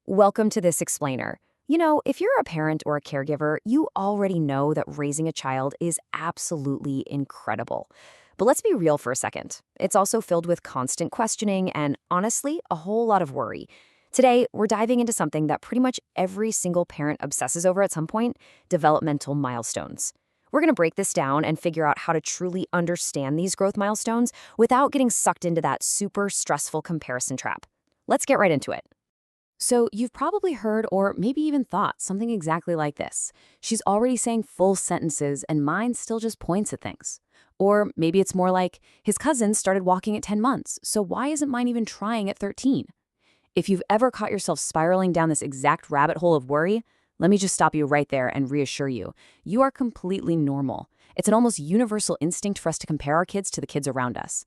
Welcome to this explainer. You know, if you're a parent or a caregiver, you already know that raising a child is absolutely incredible. But let's be real for a second. It's also filled with constant questioning and, honestly, a whole lot of worry. Today, we're diving into something that pretty much every single parent obsesses over at some point: developmental milestones. We're going to break this down and figure out how to truly understand these growth milestones without getting sucked into that super stressful comparison trap. Let's get right into it. So, you've probably heard or maybe even thought something exactly like this. She's already saying full sentences and mine still just points at things. Or maybe it's more like, his cousin started walking at 10 months, so why isn't mine even trying at 13? If you've ever caught yourself spiraling down this exact rabbit hole of worry, let me just stop you right there and reassure you. You are completely normal. It's an almost universal instinct for us to compare our kids to the kids around us.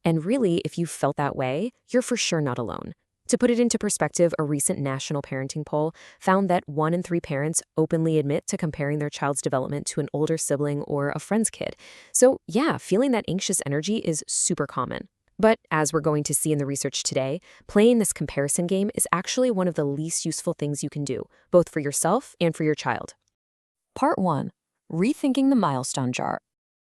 And really, if you felt that way, you're for sure not alone. To put it into perspective, a recent national parenting poll found that 1 in 3 parents openly admit to comparing their child's development to an older sibling or a friend's kid. So yeah, feeling that anxious energy is super common. But as we're going to see in the research today, playing this comparison game is actually one of the least useful things you can do, both for yourself and for your child. Part 1. Rethinking the milestone jar.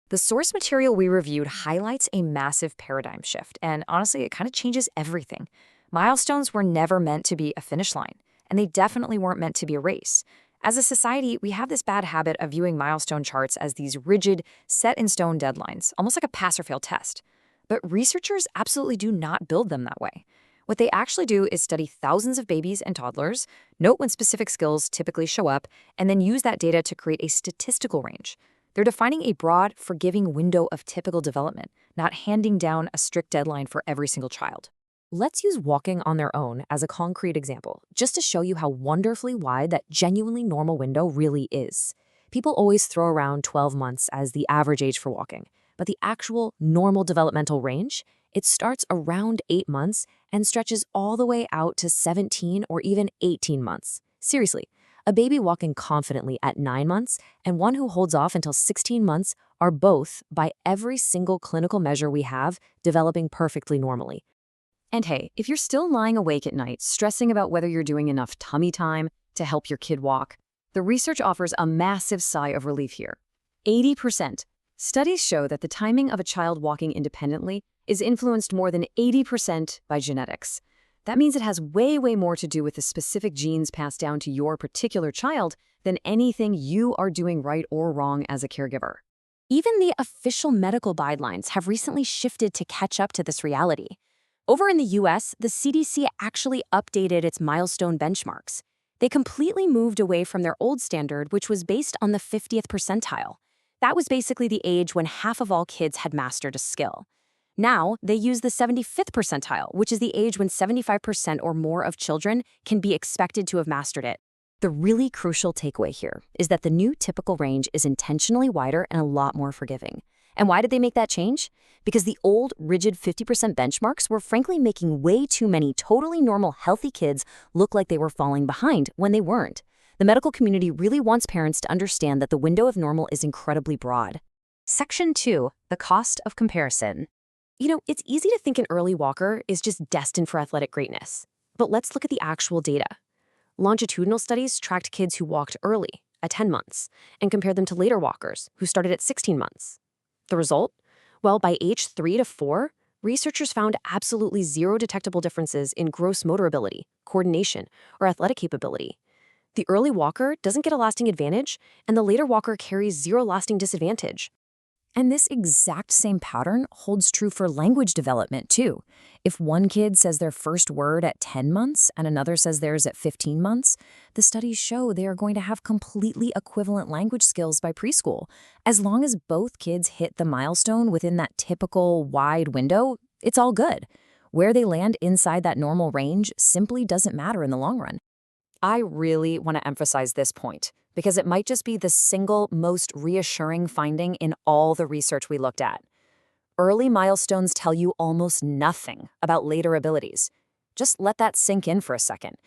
The source material we reviewed highlights a massive paradigm shift, and honestly, it kind of changes everything. Milestones were never meant to be a finish line, and they definitely weren't meant to be a race. As a society, we have this bad habit of viewing milestone charts as these rigid, set-in-stone deadlines, almost like a pass-or-fail test. But researchers absolutely do not build them that way. What they actually do is study thousands of babies and toddlers, note when specific skills typically show up, and then use that data to create a statistical range. They're defining a broad, forgiving window of typical development, not handing down a strict deadline for every single child. Let's use walking on their own as a concrete example, just to show you how wonderfully wide that genuinely normal window really is. People always throw around 12 months as the average age for walking, but the actual normal developmental range, it starts around 8 months and stretches all the way out to 17 or even 18 months. Seriously, a baby walking confidently at 9 months and one who holds off until 16 months are both, by every single clinical measure we have, developing perfectly normally. And hey, if you're still lying awake at night, stressing about whether you're doing enough tummy time to help your kid walk, the research offers a massive sigh of relief here. 80%. Studies show that the timing of a child walking independently is influenced more than 80% by genetics. That means it has way more to do with the specific genes passed down to your particular child than anything you are doing right or wrong as a caregiver. Even the official medical guidelines have recently shifted to catch up to this reality. Over in the US, the CDC actually updated its milestone benchmarks. They completely moved away from their old standard, which was based on the 50th percentile. That was basically the age when half of all kids had mastered a skill. Now, they use the 75th percentile, which is the age when 75% or more of children can be expected to have mastered it. The really crucial takeaway here is that the new typical range is intentionally wider and a lot more forgiving. And why did they make that change? Because the old, rigid 50% benchmarks were frankly making way too many totally normal, healthy kids look like they were falling behind when they weren't. The medical community really wants parents to understand that the window of normal is incredibly broad. Section 2. The cost of comparison. You know, it's easy to think an early walker is just destined for athletic greatness. But let's look at the actual data. Longitudinal studies tracked kids who walked early, at 10 months, and compared them to later walkers who started at 16 months. The result? Well, by age 3 to 4, researchers found absolutely zero detectable differences in gross motor ability, coordination, or athletic capability. The early walker doesn't get a lasting advantage, and the later walker carries zero lasting disadvantage. And this exact same pattern holds true for language development, too. If one kid says their first word at 10 months and another says theirs at 15 months, the studies show they are going to have completely equivalent language skills by preschool. As long as both kids hit the milestone within that typical wide window, it's all good. Where they land inside that normal range simply doesn't matter in the long run. I really want to emphasize this point, because it might just be the single most reassuring finding in all the research we looked at. Early milestones tell you almost nothing about later abilities. Just let that sink in for a second.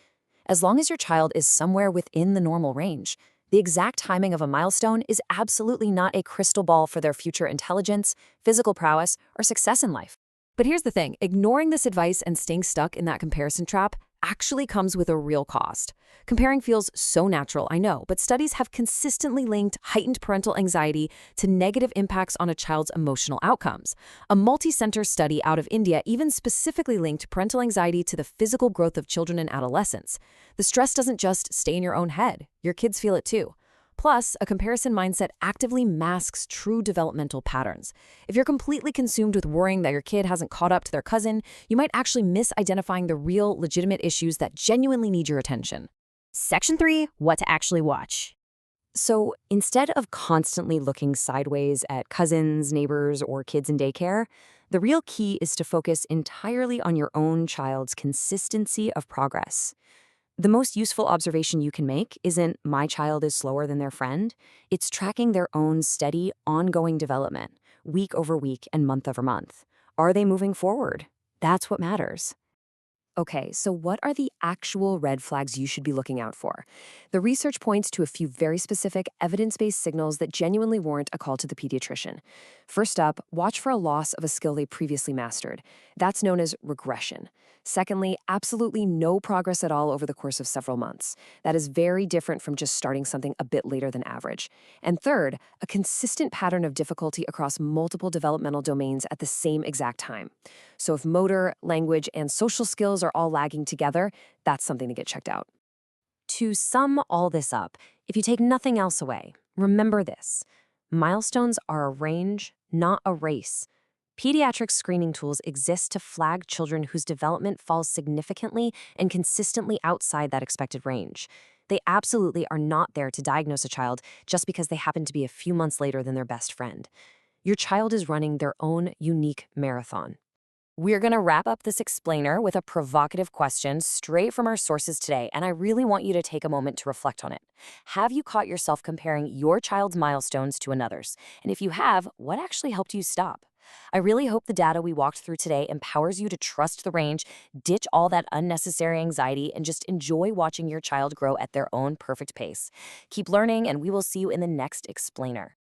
As long as your child is somewhere within the normal range, the exact timing of a milestone is absolutely not a crystal ball for their future intelligence, physical prowess, or success in life. But here's the thing, ignoring this advice and staying stuck in that comparison trap actually comes with a real cost. Comparing feels so natural, I know, but studies have consistently linked heightened parental anxiety to negative impacts on a child's emotional outcomes. A multi-center study out of India even specifically linked parental anxiety to the physical growth of children and adolescents. The stress doesn't just stay in your own head, your kids feel it too. Plus, a comparison mindset actively masks true developmental patterns. If you're completely consumed with worrying that your kid hasn't caught up to their cousin, you might actually miss identifying the real, legitimate issues that genuinely need your attention. Section 3, what to actually watch. So instead of constantly looking sideways at cousins, neighbors, or kids in daycare, the real key is to focus entirely on your own child's consistency of progress. The most useful observation you can make isn't my child is slower than their friend. It's tracking their own steady, ongoing development, week over week and month over month. Are they moving forward? That's what matters. Okay, so what are the actual red flags you should be looking out for? The research points to a few very specific evidence-based signals that genuinely warrant a call to the pediatrician. First up, watch for a loss of a skill they previously mastered. That's known as regression. Secondly, absolutely no progress at all over the course of several months. That is very different from just starting something a bit later than average. And third, a consistent pattern of difficulty across multiple developmental domains at the same exact time. So if motor, language, and social skills are all lagging together, that's something to get checked out. To sum all this up, if you take nothing else away, remember this. Milestones are a range, not a race. Pediatric screening tools exist to flag children whose development falls significantly and consistently outside that expected range. They absolutely are not there to diagnose a child just because they happen to be a few months later than their best friend. Your child is running their own unique marathon. We're going to wrap up this explainer with a provocative question straight from our sources today, and I really want you to take a moment to reflect on it. Have you caught yourself comparing your child's milestones to another's? And if you have, what actually helped you stop? I really hope the data we walked through today empowers you to trust the range, ditch all that unnecessary anxiety, and just enjoy watching your child grow at their own perfect pace. Keep learning, and we will see you in the next explainer.